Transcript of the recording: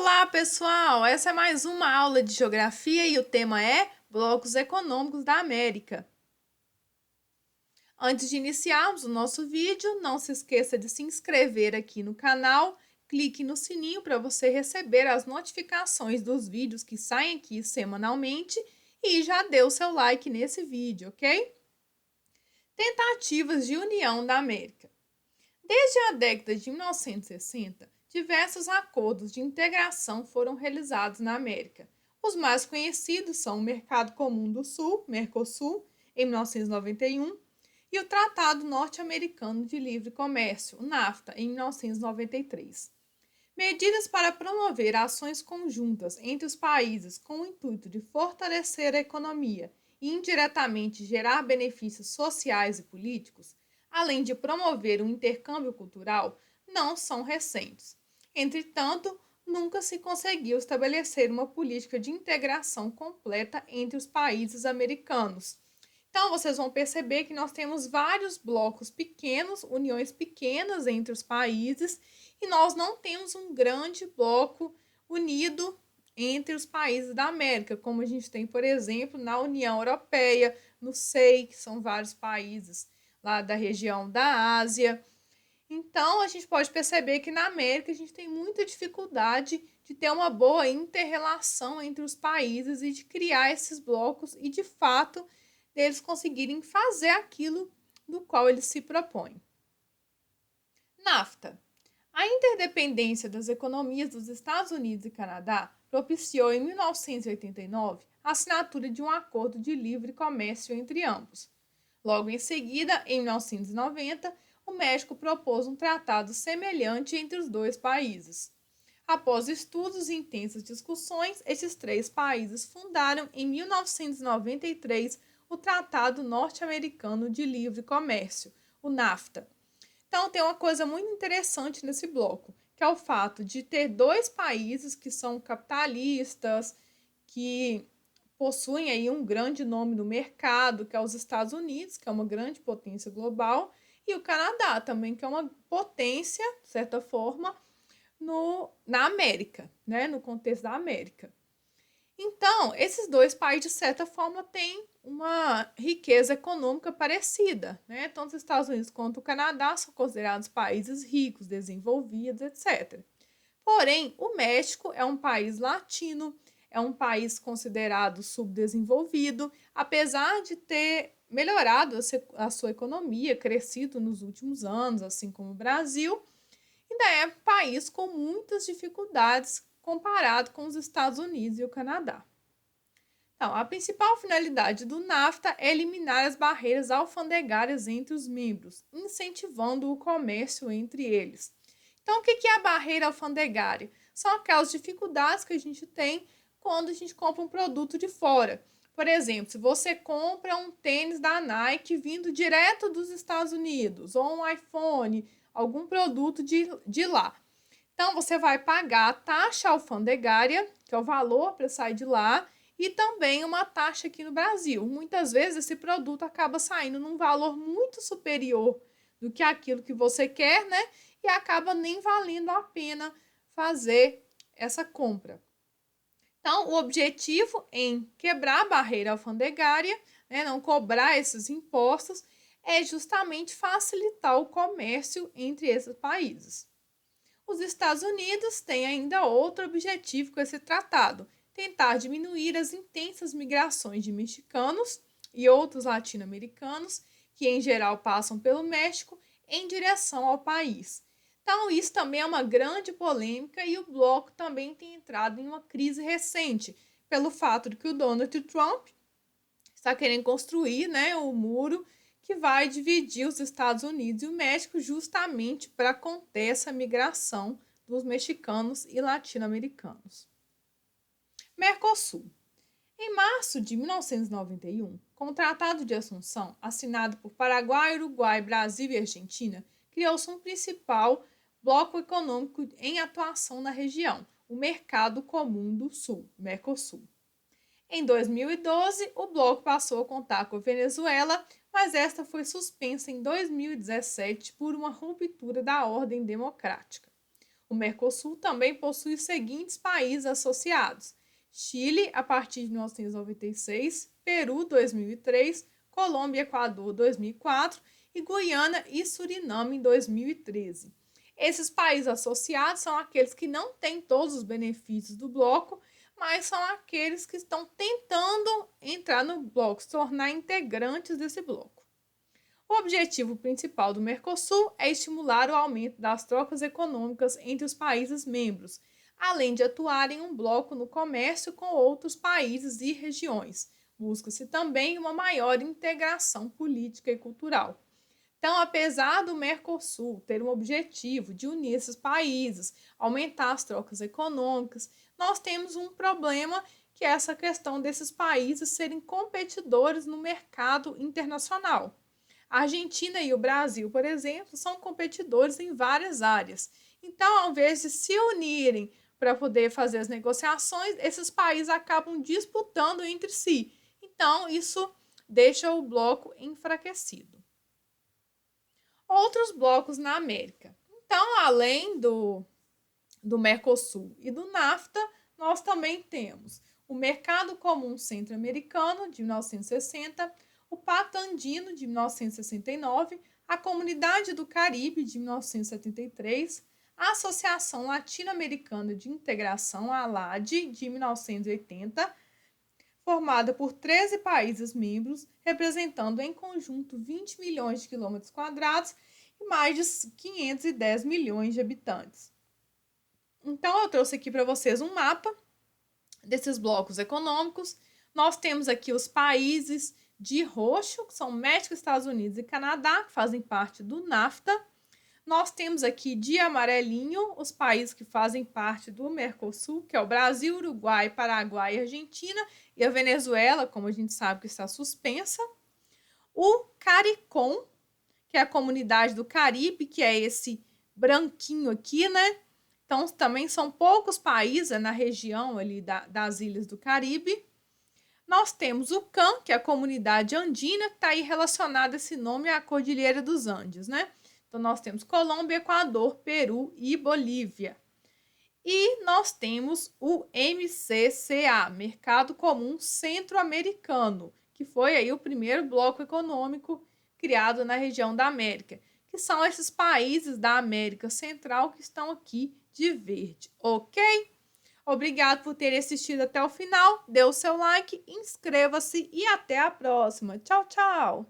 Olá, pessoal! Essa é mais uma aula de geografia e o tema é Blocos Econômicos da América. Antes de iniciarmos o nosso vídeo, não se esqueça de se inscrever aqui no canal, clique no sininho para você receber as notificações dos vídeos que saem aqui semanalmente e já dê o seu like nesse vídeo, ok? Tentativas de união da América. Desde a década de 1960, diversos acordos de integração foram realizados na América. Os mais conhecidos são o Mercado Comum do Sul, Mercosul, em 1991, e o Tratado Norte-Americano de Livre Comércio, o NAFTA, em 1993. Medidas para promover ações conjuntas entre os países com o intuito de fortalecer a economia e indiretamente gerar benefícios sociais e políticos, além de promover um intercâmbio cultural, não são recentes. Entretanto, nunca se conseguiu estabelecer uma política de integração completa entre os países americanos. Então, vocês vão perceber que nós temos vários blocos pequenos, uniões pequenas entre os países, e nós não temos um grande bloco unido entre os países da América, como a gente tem, por exemplo, na União Europeia, no SEI, que são vários países lá da região da Ásia. Então, a gente pode perceber que na América a gente tem muita dificuldade de ter uma boa inter-relação entre os países e de criar esses blocos e, de fato, deles conseguirem fazer aquilo do qual eles se propõem. NAFTA. A interdependência das economias dos Estados Unidos e Canadá propiciou em 1989 a assinatura de um acordo de livre comércio entre ambos. Logo em seguida, em 1990, o México propôs um tratado semelhante entre os dois países. Após estudos e intensas discussões, esses três países fundaram em 1993 o Tratado Norte-Americano de Livre Comércio, o NAFTA. Então, tem uma coisa muito interessante nesse bloco, que é o fato de ter dois países que são capitalistas, que possuem aí um grande nome no mercado, que é os Estados Unidos, que é uma grande potência global, e o Canadá também, que é uma potência, de certa forma, na América, né? No contexto da América. Então, esses dois países, de certa forma, têm uma riqueza econômica parecida, né? Tanto os Estados Unidos quanto o Canadá são considerados países ricos, desenvolvidos, etc. Porém, o México é um país latino, é um país considerado subdesenvolvido, apesar de ter melhorado a sua economia, crescido nos últimos anos, assim como o Brasil, ainda é um país com muitas dificuldades comparado com os Estados Unidos e o Canadá. Então, a principal finalidade do NAFTA é eliminar as barreiras alfandegárias entre os membros, incentivando o comércio entre eles. Então, o que é a barreira alfandegária? São aquelas dificuldades que a gente tem quando a gente compra um produto de fora. Por exemplo, se você compra um tênis da Nike vindo direto dos Estados Unidos, ou um iPhone, algum produto de lá. Então, você vai pagar a taxa alfandegária, que é o valor para sair de lá, e também uma taxa aqui no Brasil. Muitas vezes esse produto acaba saindo num valor muito superior do que aquilo que você quer, né? E acaba nem valendo a pena fazer essa compra. Então, o objetivo em quebrar a barreira alfandegária, né, não cobrar esses impostos, é justamente facilitar o comércio entre esses países. Os Estados Unidos têm ainda outro objetivo com esse tratado: tentar diminuir as intensas migrações de mexicanos e outros latino-americanos, que em geral passam pelo México, em direção ao país. Então, isso também é uma grande polêmica e o bloco também tem entrado em uma crise recente, pelo fato de que o Donald Trump está querendo construir, né, o muro que vai dividir os Estados Unidos e o México justamente para conter essa migração dos mexicanos e latino-americanos. Mercosul. Em março de 1991, com o Tratado de Assunção, assinado por Paraguai, Uruguai, Brasil e Argentina, criou-se um principal bloco econômico em atuação na região, o Mercado Comum do Sul, Mercosul. Em 2012, o bloco passou a contar com a Venezuela, mas esta foi suspensa em 2017 por uma ruptura da ordem democrática. O Mercosul também possui os seguintes países associados: Chile, a partir de 1996, Peru, 2003, Colômbia e Equador, 2004 e Guiana e Suriname, em 2013. Esses países associados são aqueles que não têm todos os benefícios do bloco, mas são aqueles que estão tentando entrar no bloco, se tornar integrantes desse bloco. O objetivo principal do Mercosul é estimular o aumento das trocas econômicas entre os países membros, além de atuar em um bloco no comércio com outros países e regiões. Busca-se também uma maior integração política e cultural. Então, apesar do Mercosul ter um objetivo de unir esses países, aumentar as trocas econômicas, nós temos um problema que é essa questão desses países serem competidores no mercado internacional. A Argentina e o Brasil, por exemplo, são competidores em várias áreas. Então, ao invés de se unirem para poder fazer as negociações, esses países acabam disputando entre si. Então, isso deixa o bloco enfraquecido. Outros blocos na América. Então, além do Mercosul e do NAFTA, nós também temos o Mercado Comum Centro-Americano, de 1960, o Pacto Andino, de 1969, a Comunidade do Caribe, de 1973, a Associação Latino-Americana de Integração, a ALAD, de 1980, formada por 13 países membros, representando em conjunto 20 milhões de quilômetros quadrados e mais de 510 milhões de habitantes. Então, eu trouxe aqui para vocês um mapa desses blocos econômicos. Nós temos aqui os países de roxo, que são México, Estados Unidos e Canadá, que fazem parte do NAFTA. Nós temos aqui de amarelinho os países que fazem parte do Mercosul, que é o Brasil, Uruguai, Paraguai e Argentina, e a Venezuela, como a gente sabe que está suspensa. O CARICOM, que é a Comunidade do Caribe, que é esse branquinho aqui, né? Então, também são poucos países na região ali das ilhas do Caribe. Nós temos o CAN, que é a Comunidade Andina, que está aí relacionado esse nome à Cordilheira dos Andes, né? Então, nós temos Colômbia, Equador, Peru e Bolívia. E nós temos o MCCA, Mercado Comum Centro-Americano, que foi aí o primeiro bloco econômico criado na região da América, que são esses países da América Central que estão aqui de verde, ok? Obrigado por ter assistido até o final, dê o seu like, inscreva-se e até a próxima. Tchau, tchau!